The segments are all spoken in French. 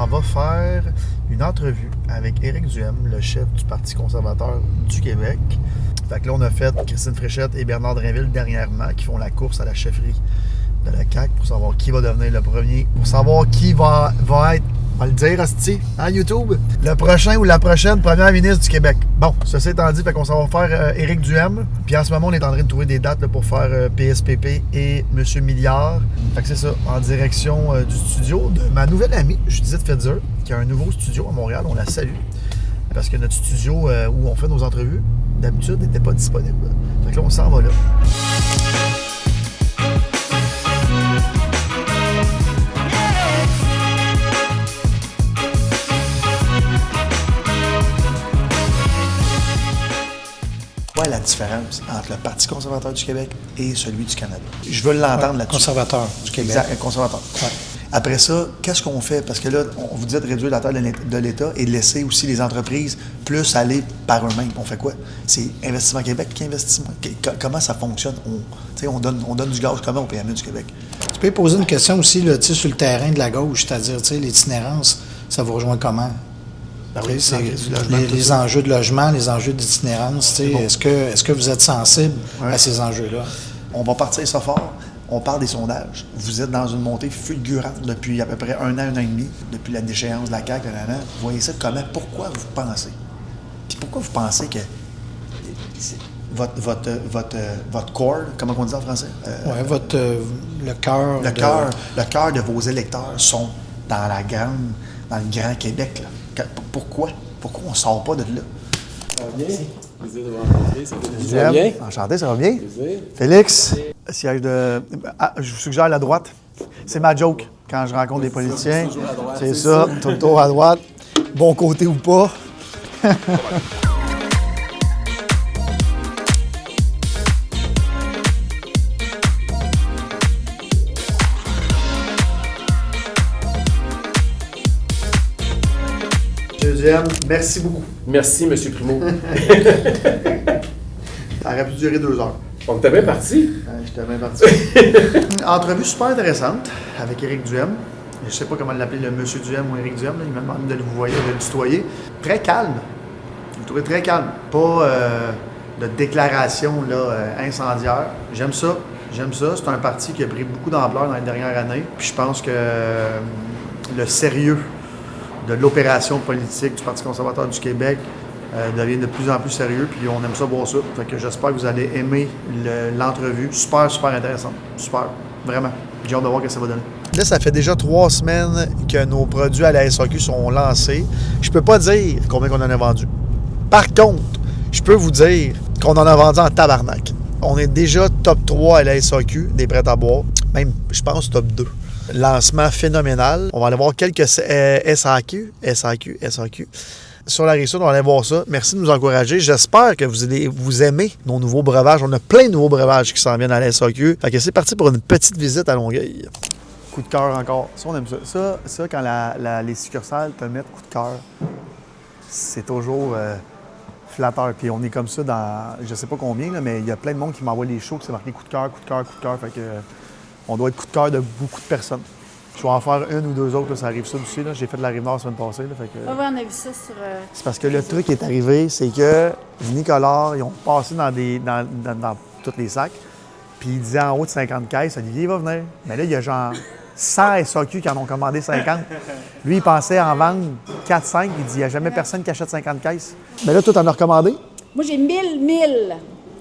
va faire une entrevue avec Éric Duhem, le chef du Parti conservateur du Québec. Fait que là, on a fait Christine Fréchette et Bernard Drinville dernièrement qui font la course à la chefferie de la CAQ pour savoir qui va devenir le premier, pour savoir qui va être, on va le dire, hostie, hein, YouTube, le prochain ou la prochaine première ministre du Québec. Bon, ceci étant dit, fait qu'on s'en va faire Éric Duhem. Puis en ce moment, on est en train de trouver des dates là, pour faire PSPP et Monsieur Milliard. Fait que c'est ça, en direction du studio de ma nouvelle amie, Judith Fetzer, qui a un nouveau studio à Montréal. On la salue. Parce que notre studio où on fait nos entrevues, d'habitude, n'était pas disponible. Fait que là, on s'en va là. Quelle est la différence entre le Parti conservateur du Québec et celui du Canada? Je veux l'entendre là-dessus. Conservateur du Québec. Exact, conservateur. Ouais. Après ça, qu'est-ce qu'on fait? Parce que là, on vous dit de réduire la taille de l'État et de laisser aussi les entreprises plus aller par eux-mêmes. On fait quoi? C'est Investissement Québec qui investit moins. Comment ça fonctionne? On donne du gaz comment au PME du Québec? Tu peux poser une question aussi là, sur le terrain de la gauche, c'est-à-dire l'itinérance, ça vous rejoint comment? Ben oui, c'est les enjeux de logement, les enjeux d'itinérance. Bon. Est-ce que vous êtes sensible à ces enjeux-là? On va partir ça fort. On parle des sondages. Vous êtes dans une montée fulgurante depuis à peu près un an et demi, depuis la déchéance de la CAQ. Vous voyez ça comment? Pourquoi vous pensez? Puis pourquoi vous pensez que votre core, comment on dit en français? Oui, le cœur. Le cœur de vos électeurs sont dans le Grand Québec. Là. Pourquoi? Pourquoi on ne sort pas de là? Ça va bien? Plaisir de vous rencontrer. Ça va bien? Enchanté, ça va bien? Plaisir. Félix, siège de... je vous suggère la droite. C'est ma joke quand je rencontre des politiciens. C'est ça, tout le tour à droite. Bon côté ou pas. Deuxième, merci beaucoup. Merci, M. Primo. Ça aurait pu durer 2 heures. On était bien parti. J'étais bien parti. Entrevue super intéressante avec Éric Duhem. Je ne sais pas comment l'appeler, le monsieur Duhem ou Éric Duhem. Là. Il m'a demandé de le voyer, de le tutoyer. Très calme. Je l'ai trouvé très calme. Pas de déclaration là, incendiaire. J'aime ça. C'est un parti qui a pris beaucoup d'ampleur dans les dernières années. Puis je pense que le sérieux de l'opération politique du Parti conservateur du Québec devient de plus en plus sérieux, puis on aime ça voir ça. Fait que j'espère que vous allez aimer l'entrevue. Super, super intéressante. Super. Vraiment. J'ai hâte de voir ce que ça va donner. Là, ça fait déjà 3 semaines que nos produits à la SAQ sont lancés. Je peux pas dire combien on en a vendu. Par contre, je peux vous dire qu'on en a vendu en tabarnak. On est déjà top 3 à la SAQ des prêts à boire. Même, je pense, top 2. Lancement phénoménal. On va aller voir quelques SAQ. Sur la Rive-Sud, on va aller voir ça. Merci de nous encourager. J'espère que vous aimez nos nouveaux breuvages. On a plein de nouveaux breuvages qui s'en viennent à la SAQ. Fait que c'est parti pour une petite visite à Longueuil. Coup de cœur encore. Ça, on aime ça. Ça quand les succursales te mettent coup de cœur, c'est toujours flatteur. Puis on est comme ça dans, je sais pas combien, là, mais il y a plein de monde qui m'envoie les shows qui c'est marqué coup de cœur. Fait que on doit être coup de cœur de beaucoup de personnes. Je vais en faire 1 ou 2 autres, là, ça arrive ça aussi. Là. J'ai fait de la Rive-Nord la semaine passée. Là, fait que, oui, on a vu ça sur... c'est parce que le truc qui est arrivé, c'est que Nicolas, ils ont passé dans tous les sacs, puis il disait en haut de 50 caisses, Olivier va venir. Mais là, il y a genre 100 SAQ qui en ont commandé 50. Lui, il pensait en vendre 4-5. Il dit, il n'y a jamais personne qui achète 50 caisses. Mais là, toi, t'en as recommandé? Moi, j'ai 1000.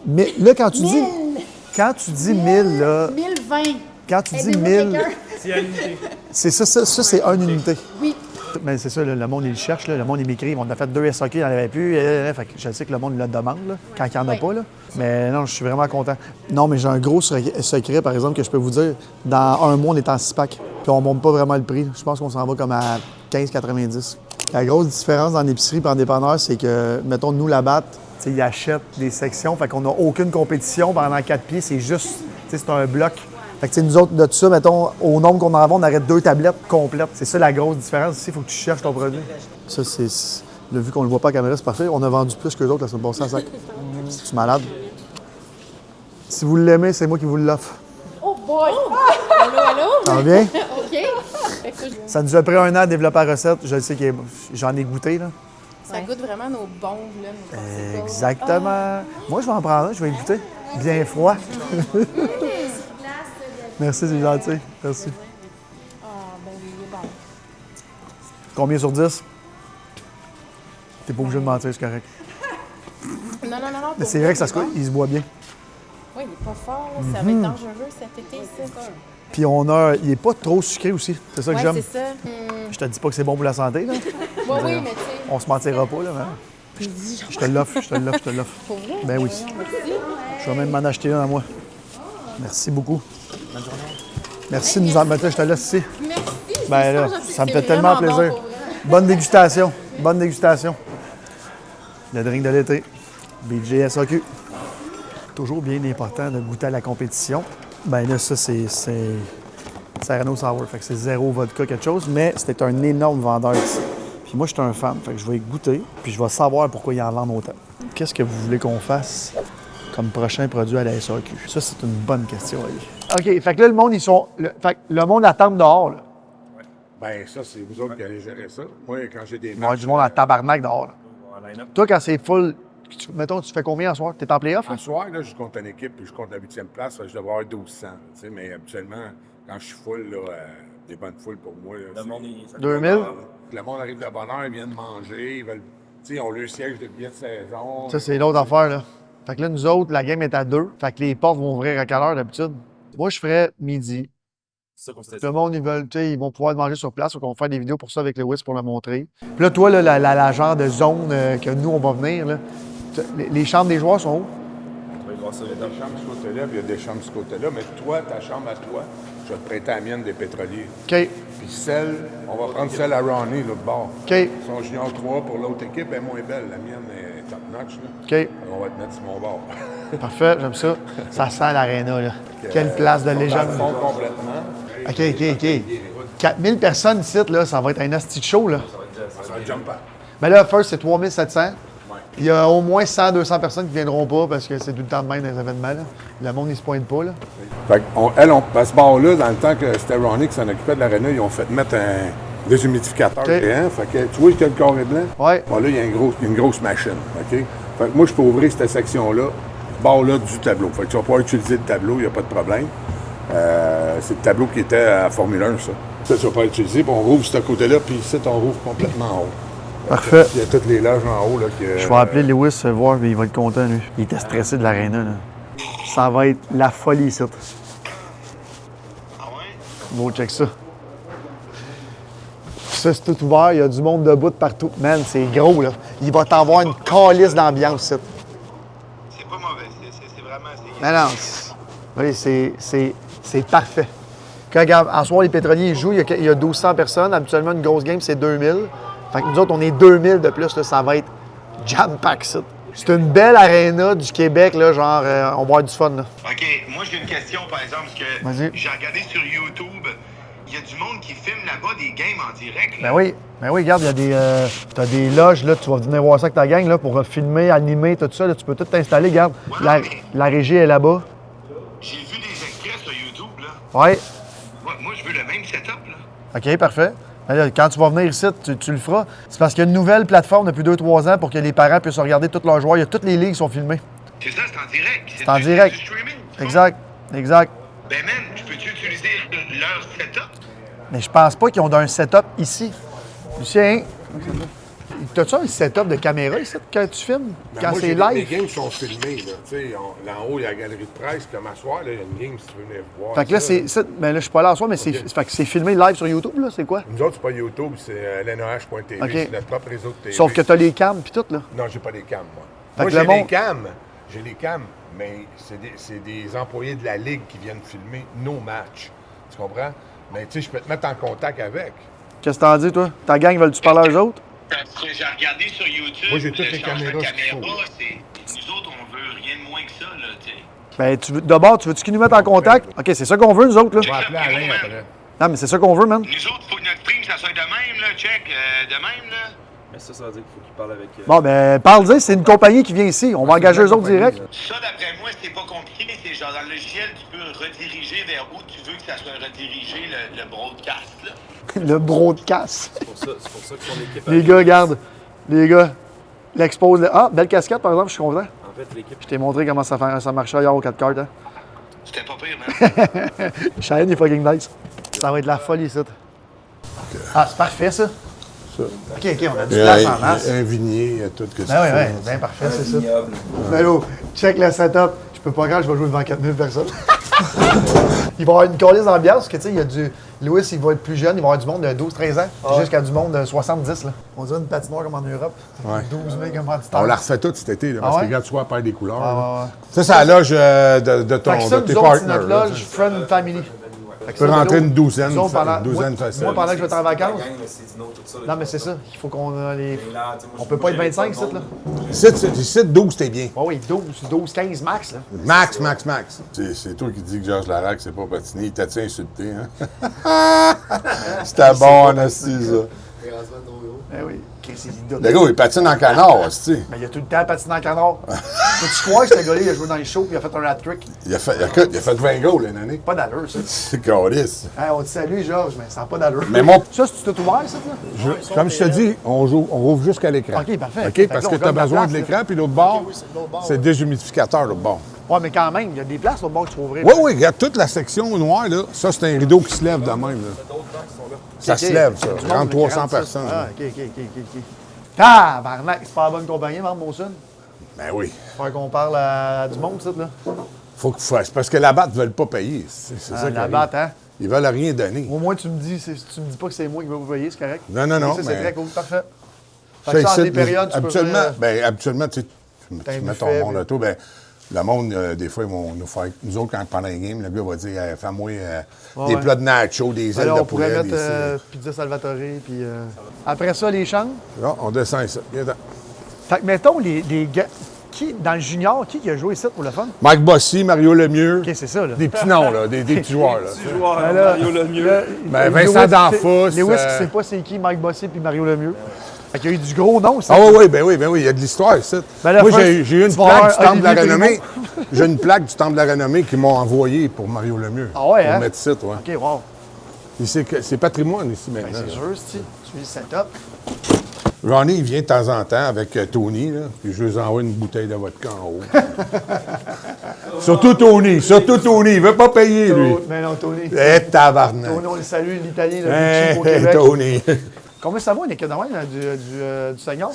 Mais là, quand tu dis 1000, là... 1020. Quand tu dis 1000... C'est à l'unité. C'est ça, c'est une unité. Oui. Mais c'est ça, là, le monde, il le cherche. Là, le monde, il m'écrit. On a fait 2 SAQ, il n'y en avait plus. Fait que je sais que le monde le demande là, quand il n'y en a pas. Là. Mais non, je suis vraiment content. Non, mais j'ai un gros secret, par exemple, que je peux vous dire. Dans 1 mois, on est en 6-pack. Puis on ne monte pas vraiment le prix. Je pense qu'on s'en va comme à 15,90. La grosse différence dans l'épicerie et en dépanneur, c'est que, mettons, nous, la batte, ils achètent des sections. Fait qu'on n'a aucune compétition pendant 4 pieds. C'est juste, c'est un bloc. Fait que nous autres, de tout ça, mettons, au nombre qu'on en vend, on arrête 2 tablettes complètes. C'est ça la grosse différence ici, il faut que tu cherches ton produit. Ça, c'est. Là, vu qu'on le voit pas à la caméra, c'est parfait. On a vendu plus qu'eux autres la semaine passée à sac. C'est-tu malade? Si vous l'aimez, c'est moi qui vous l'offre. Oh boy! Allô? Ça va bien? OK. Fait que Ça nous a pris 1 an à développer la recette. Je sais que j'en ai goûté, là. ça goûte vraiment nos bombes, là, nos popsicles. Exactement. Moi, je vais en prendre un, je vais y goûter. Bien froid. Merci, c'est gentil. Merci. Ah, ben oui, il est bon. Combien sur 10? T'es pas obligé de mentir, c'est correct. Non. Mais c'est vrai que ça il se boit bien. Oui, il est pas fort, là. Ça va être dangereux cet été, ça. Puis il est pas trop sucré aussi. C'est ça que Oui, j'aime. c'est ça. Je te dis pas que c'est bon pour la santé, là. Oui, mais tu sais. On se mentira pas, là. Mais... Je te l'offre. Pour vrai? Ben oui. Merci. Je vais même m'en acheter un à moi. Merci beaucoup. Merci de nous en mettre. Je te laisse ici. Merci. Ben là, gentil. ça me C'est fait tellement vraiment plaisir. bon, pour vrai. Bonne dégustation. Bonne dégustation. Le drink de l'été. BJSOQ. Toujours bien important de goûter à la compétition. Ben là, ça, c'est Serrano Sour. Fait que c'est 0 vodka quelque chose, mais c'était un énorme vendeur ici. Puis moi, je suis un fan. Fait que je vais y goûter, puis je vais savoir pourquoi ils en vendent autant. Qu'est-ce que vous voulez qu'on fasse comme prochain produit à la SAQ? Ça, c'est une bonne question, Ali. OK, fait que là, le monde, le monde attend dehors, là. Ben ça, c'est vous autres qui allez gérer ça. Moi, quand j'ai des Il va y avoir matchs... du monde en tabarnak dehors, là. Toi, quand c'est full, mettons, tu fais combien en soir? T'es en playoff, là? En soir, là, je compte une équipe, puis je compte la 8e place, je devrais avoir 1200. Tu sais, mais habituellement, quand je suis full, là, des bonnes foules pour moi. Là, 2000? Le monde arrive de bonne heure, ils viennent manger, ils veulent... Tu sais, ils ont le siège de billets de saison. Ça, c'est l'autre affaire, là. Fait que là, nous autres, la game est à 2. Fait que les portes vont ouvrir à quelle heure d'habitude? Moi, je ferais midi. C'est ça qu'on s'était dit. Le monde, ils vont pouvoir manger sur place. Faut qu'on fasse des vidéos pour ça avec Lewis pour le montrer. Puis là, toi, là, la genre de zone que nous, on va venir, là, les chambres des joueurs sont où? Tu vas voir ça, Il y a des chambres de ce côté-là, puis il y a des chambres de ce côté-là. Mais toi, ta chambre à toi, je vais te prêter la mienne des pétroliers. OK. Puis celle, on va prendre celle à Ronnie, l'autre bord. OK. Son junior 3 pour l'autre équipe est moins belle. La mienne est top-notch, là. OK. On va te mettre sur mon bord. Parfait, j'aime ça. Ça sent l'aréna, là. Quelle place de Dans légende. le fond complètement. OK. 4000 personnes ici, là, ça va être un asti de show, là. Ça va jump up. Mais là, first, c'est 3700. Il y a au moins 100-200 personnes qui viendront pas parce que c'est tout le temps de même dans les événements, là. Le monde, il se pointe pas, là. Fait à ce bar-là, dans le temps que c'était Ronnie qui s'en occupait de l'aréna, ils ont fait mettre un déshumidificateur OK. géant. Fait que tu vois qu'il y a le carré blanc? Ouais. Bon, là, il y a une grosse machine. OK? Fait que moi, je peux ouvrir cette section-là, ce bar-là du tableau. Fait que tu vas pouvoir utiliser le tableau, il n'y a pas de problème. C'est le tableau qui était à Formule 1, ça. Ça, tu vas pouvoir l'utiliser, puis on rouvre ce côté-là, puis ici, on rouvre complètement en haut. Parfait. Il y a toutes les loges en haut, là. Que, Je vais appeler Lewis voir, mais il va être content, lui. Il était stressé de l'aréna, là. Ça va être la folie ici. Ah ouais? Bon, check ça. Ça, c'est tout ouvert. Il y a du monde debout de partout. Man, c'est gros, là. Il va t'avoir une calice d'ambiance ici. C'est pas mauvais, c'est vraiment... Non, non. Oui, c'est parfait. Quand, regarde, en soir, les pétroliers jouent, il y a 1200 personnes. Habituellement, une grosse game, c'est 2000. Fait que nous autres, on est 2000 de plus, là, ça va être jam-pack, ça. C'est une belle aréna du Québec, là, genre, on va avoir du fun, là. OK, moi j'ai une question, par exemple, parce Vas-y. que j'ai regardé sur YouTube, il y a du monde qui filme là-bas des games en direct. Là. Ben oui, regarde, il y a des, t'as des loges, là, tu vas venir voir ça avec ta gang, là, pour filmer, animer, tout ça, là, tu peux tout t'installer, regarde. Ouais, La régie est là-bas. J'ai vu des extraits sur YouTube, là. Ouais. Moi, je veux le même setup, là. OK, parfait. Ben là, quand tu vas venir ici, tu le feras. C'est parce qu'il y a une nouvelle plateforme depuis 2-3 ans pour que les parents puissent regarder tous leurs joueurs. Il y a toutes les ligues qui sont filmées. C'est ça, c'est en direct. C'est en direct. C'est du streaming. Exact. Ben, man, je peux-tu utiliser leur setup? Mais je pense pas qu'ils ont un setup ici. Lucien, t'as-tu un setup de caméra ici quand tu filmes? Ben, Quand moi, c'est Les live? games sont filmés, là. Tu sais, là en haut, il y a la galerie de presse, puis à m'asseoir, là, il y a une game si tu veux venir voir. Fait que là, ça. ben là, je suis pas là en soi, mais fait que c'est filmé live sur YouTube, là, c'est quoi? Nous autres, c'est pas YouTube, c'est LNH.tv, OK. c'est notre propre réseau de TV. Sauf que t'as les cams pis tout, là. Non, j'ai pas les cams, moi. Fait Moi, que le j'ai monde- les cams. J'ai les cams, mais c'est des employés de la Ligue qui viennent filmer nos matchs. Tu comprends? Mais tu sais, je peux te mettre en contact avec. Qu'est-ce que t'en dis, toi? Ta gang, veulent-tu parler à eux autres? Parce que j'ai regardé sur YouTube, Moi, j'ai toutes le les changement de caméras qu'il faut. nous autres, on veut rien de moins que ça, là, tu sais. Ben, d'abord, tu veux-tu qu'ils nous mettent en contact? OK, c'est ça qu'on veut, nous autres, là. On va appeler Alain après. Non, mais c'est ça qu'on veut, man. Nous autres, faut que notre stream, ça soit de même, là, check, de même, là. Mais ça veut dire qu'il faut qu'il parle avec. Bon, ben, parle-y, c'est une compagnie qui vient ici. On va engager eux autres direct. Ça, d'après moi, c'est pas compliqué, c'est genre dans le logiciel, tu peux rediriger vers où tu veux que ça soit redirigé, le broadcast, là. Le broadcast. C'est pour ça que son équipe Les gars, regarde. Les gars, l'expose. Ah, belle casquette, par exemple, je suis content. En fait, l'équipe. Je t'ai montré comment ça marchait hier aux 4 cartes. Hein. C'était pas pire, man. Cheyenne est fucking nice. Ça va être la folie, ça. Ah, c'est parfait, ça. Ça. OK, on a du place en masse. Un vignier, il y a tout que Ben oui, oui, bien parfait, c'est ça. Ben là, check le setup. Je peux pas quand je vais jouer devant 4000 personnes. Il va y avoir une colisse d'ambiance, parce que tu sais, il y a du. Louis, il va être plus jeune, il va y avoir du monde de 12-13 ans, jusqu'à du monde de 70. Là. On dirait une patinoire comme en Europe. Ouais. 12 000 commanditaires. On la refait toute cet été, là, parce Ah ouais? que regarde, tu vois, elle perd des couleurs. Ah, là. ouais, ouais. Ça, c'est la loge de Fait que ça, tes nous autres, c'est partners. notre là. loge Friend and Family. Fait que Tu peux ça, rentrer nous, une douzaine, nous autres, pendant- une douzaine moi, facile. moi, pendant que je vais être en vacances. c'est Dino, tout ça. Non, mais c'est ça. Il faut qu'on a les. On peut pas être 25 ici, là. Ici, 12, t'es bien. Oh, oui, 12, 15 max, là. Max. C'est toi qui dis que Georges Larac, c'est pas patiné. Il t'a-tu insulté, hein? C'était bon, en assis, ça. Eh oui, Chris, il doute. Le gars, il patine en canard, aussi. Mais il a tout le temps patiné en canard. Tu crois que ce gars-là, il a joué dans les shows et il a fait un hat-trick? Il a fait 20 goals une année. Pas d'allure, ça. C'est câlisse. Hey, on te salue, Georges, mais ça n'a pas d'allure. Mais moi- Ça, c'est tout ouvert, ça, là? Comme je te dis, on rouvre jusqu'à l'écran. OK, parfait. OK, Fait parce là, que on tu as gagne la besoin place, de là. l'écran, puis l'autre bord, c'est le déshumidificateur, l'autre bord. Ouais, mais quand même, il y a des places au bord que tu peux ouvrir. Oui, regarde, toute la section noire, là, ça, c'est un rideau qui se lève de même, là. Ça OK, se lève, ça. il y a du monde Rentre qui 300 rentre ça. personnes. Ah, OK. Tabarnak, c'est pas la bonne compagnie, Mme Monson. Ben oui. Faudrait qu'on parle à du monde, ça, là. C'est parce que la batte ne veulent pas payer. C'est ça qui La arrive. batte, hein? Ils veulent rien donner. Au moins, tu me dis pas que c'est moi qui vais vous payer, c'est correct? Non, Ça, c'est mais- très cool, parfait. Fait que ça, en ici, des périodes, tu peux habituellement, tu sais, T'as tu un mets ton buffet, monde puis- auto, ben, le monde, des fois, ils vont nous faire. Nous autres, quand pendant les games, le gars va dire fais-moi des ouais. plats de nacho, des ailes Alors, de on pourrait poulet. mettre pizza Salvatore, puis après ça, les chambres. Non, on descend ici. Viens donc. Fait que, mettons, les gars, dans le junior, qui a joué ici pour le fun? Mike Bossy, Mario Lemieux. OK, c'est ça, là. Des petits noms, là, des petits joueurs. Là. Ben là, Mario Lemieux. là, Ben, Lewis, Vincent Danfous, Lewis, qui sait pas c'est qui, Mike Bossy puis Mario Lemieux. Fait qu'il y a eu du gros nom, ça. Ah oui, ben oui, il y a de l'histoire ici. Ben là, Moi, first, j'ai eu une tu vas plaque avoir du Temple de la Olivier Renommée. J'ai une plaque du Temple de la Renommée qu'ils m'ont envoyée pour Mario Lemieux. Ah ouais, pour hein? mettre site, ouais. OK, wow. Puis c'est patrimoine ici Ben, maintenant. c'est sûr, tu suis le setup. Ronnie, il vient de temps en temps avec Tony, là, puis je lui envoie une bouteille de vodka en haut. Surtout Tony, il veut pas payer, lui. Mais non, Tony. Eh, tabarnak. Tony, on le salue, l'Italie, le Eh, Vichy au Québec. Tony. Combien ça vaut une équipe de même, du Seigneur?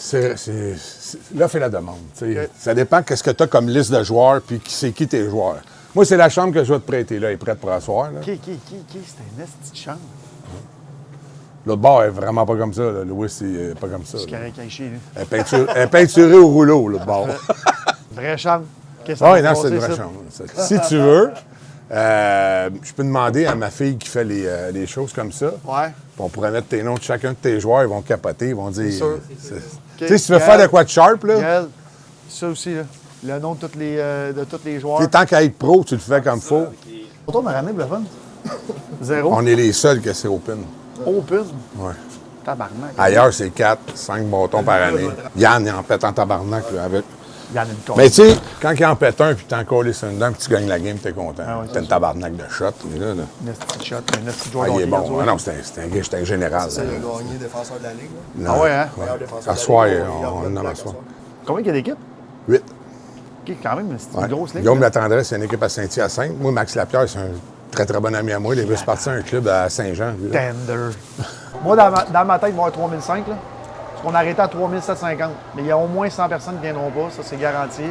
Là, fais la demande. Tu sais. OK. Ça dépend qu'est-ce que tu as comme liste de joueurs, puis c'est qui tes joueurs. Moi, c'est la chambre que je vais te prêter, là. Elle est prête pour asseoir, là. Qui? C'est un esti de chambre. L'autre bord est vraiment pas comme ça, là. Louis, c'est pas comme ça. C'est là. carré caché, lui. Elle est peinturée au rouleau, l'autre bord. Vraie chambre. Qu'est-ce Ah oui, va non, se c'est une passer, vraie ça? chambre. Si tu veux, je peux demander à ma fille qui fait les choses comme ça. Ouais. Puis on pourrait mettre tes noms de chacun de tes joueurs, ils vont capoter, ils vont dire. sûr. Tu sais, si tu veux faire de quoi de sharp, là, Gaël, ça aussi, là. Le nom de tous les joueurs. tu sais, tant qu'à être pro, tu le fais comme il faut. Autour de ma ramené, pour le fun? Zéro. On est les seuls que c'est open. Open. Ouais. Tabarnak. Ailleurs, c'est 4, 5 bâtons par année. Yann, il en pète en tabarnak, là, avec. Il y en a une con. Mais tu sais, quand il en pète un, puis t'en colles sur une dent, puis tu gagnes la game, t'es content. Ah ouais, T'as une tabarnak de shot, mais là. Une petite shot, une petite Ah, joueur il est d'hockey, bon. regarde, Ah non, c'est un général. là. gagné défenseur de la Ligue. Là. Non. Ah ouais, hein? Meilleur défenseur À de soir, la Ligue. on en a à soir. Combien il y a d'équipes? 8. OK, quand même, c'est une Ouais. grosse ligue. Guillaume là. La Tendresse, c'est une équipe à Saint-Hyacinthe. Moi, Max Lapierre, c'est un très, très bon ami à moi. Il est parti à un club à Saint-Jean. lui, là. Tender. Moi, dans ma tête, il va y avoir 3005, là. Parce qu'on a arrêté à 3750. Mais il y a au moins 100 personnes qui ne viendront pas, ça, c'est garanti.